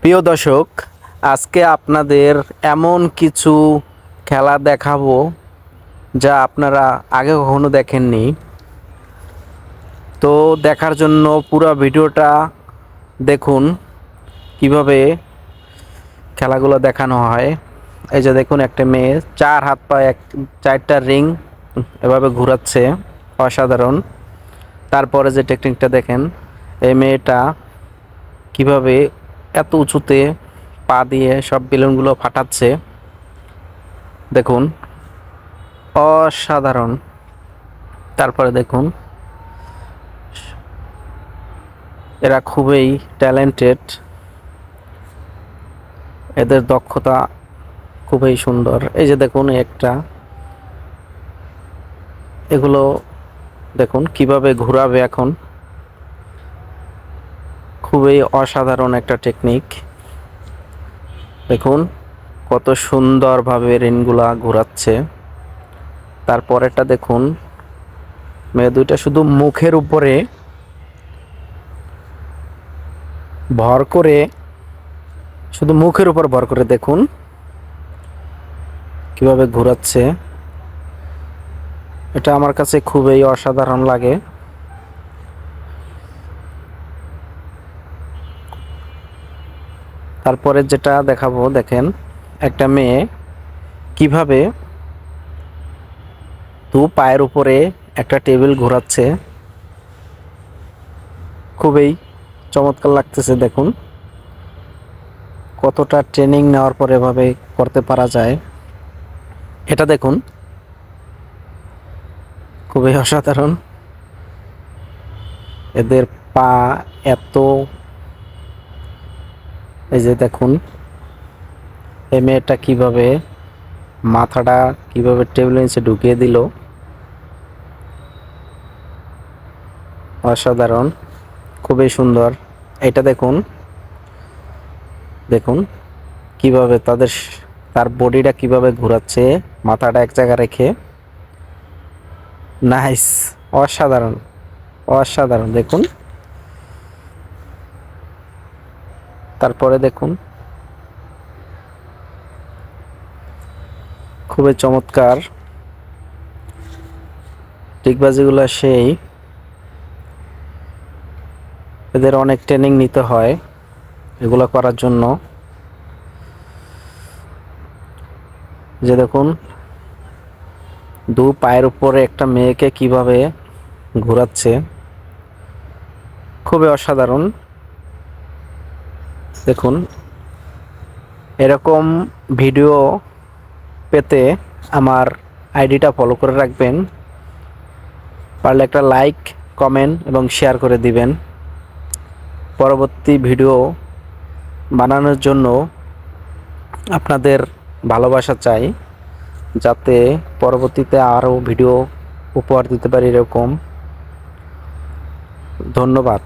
প্রিয় দর্শক, আজকে আপনাদের এমন কিছু খেলা দেখাবো যা আপনারা আগে কখনো দেখেননি। তো দেখার জন্য পুরো ভিডিওটা দেখুন কিভাবে খেলাগুলো দেখানো হয়। এই যে দেখুন, একটা মেয়ে চার হাত পা চারটা রিং এভাবে ঘোরাচ্ছে, অসাধারণ। তারপরে যে টেকনিকটা দেখেন, এই মেয়েটা কিভাবে এত উঁচুতে পা দিয়ে সব বেলুনগুলো ফাটাচ্ছে, দেখুন, অসাধারণ। তারপরে দেখুন, এরা খুবই ট্যালেন্টেড, এদের দক্ষতা খুবই সুন্দর। এই যে দেখুন একটা, এগুলো দেখুন কিভাবে ঘোরাবে এখন, খুবই অসাধারণ একটা টেকনিক। দেখুন কত সুন্দরভাবে রেনগুলা ঘোরাচ্ছে। তারপরেরটা দেখুন, মেয়ে দুইটা শুধু মুখের উপরে ভর করে, শুধু মুখের উপর ভর করে দেখুন কিভাবে ঘোরাচ্ছে। এটা আমার কাছে খুবই অসাধারণ লাগে। তারপরে যেটা দেখাবো, দেখেন একটা মেয়ে কিভাবে দু পায়ের উপরে একটা টেবিল ঘোরাচ্ছে, খুবই চমৎকার লাগতেছে। দেখুন কতটা ট্রেনিং নেওয়ার পর এভাবে করতে পারা যায়। এটা দেখুন খুবই অসাধারণ, এদের পা এত, এই যে দেখুন এই মেয়েটা কিভাবে মাথাটা কিভাবে টেবিলের নিচে ঢুকিয়ে দিল, অসাধারণ, খুবই সুন্দর। এটা দেখুন, দেখুন কিভাবে তার বডিটা কিভাবে ঘোরাচ্ছে, মাথাটা এক জায়গায় রেখে। নাইস, অসাধারণ, অসাধারণ। দেখুন তারপরে দেখুন, খুবই চমৎকার টিকবাজিগুলো সেই, এদের অনেক ট্রেনিং নিতে হয় এগুলো করার জন্য। যে দেখুন দু পায়ের উপরে একটা মেয়েকে কিভাবে ঘোরাচ্ছে, খুবই অসাধারণ। দেখুন এরকম ভিডিও পেতে আমার আইডিটা ফলো করে রাখবেন, পারলে একটা লাইক, কমেন্ট এবং শেয়ার করে দিবেন। পরবর্তী ভিডিও বানানোর জন্য আপনাদের ভালোবাসা চাই, যাতে পরবর্তীতে আরও ভিডিও উপহার দিতে পারি এরকম। ধন্যবাদ।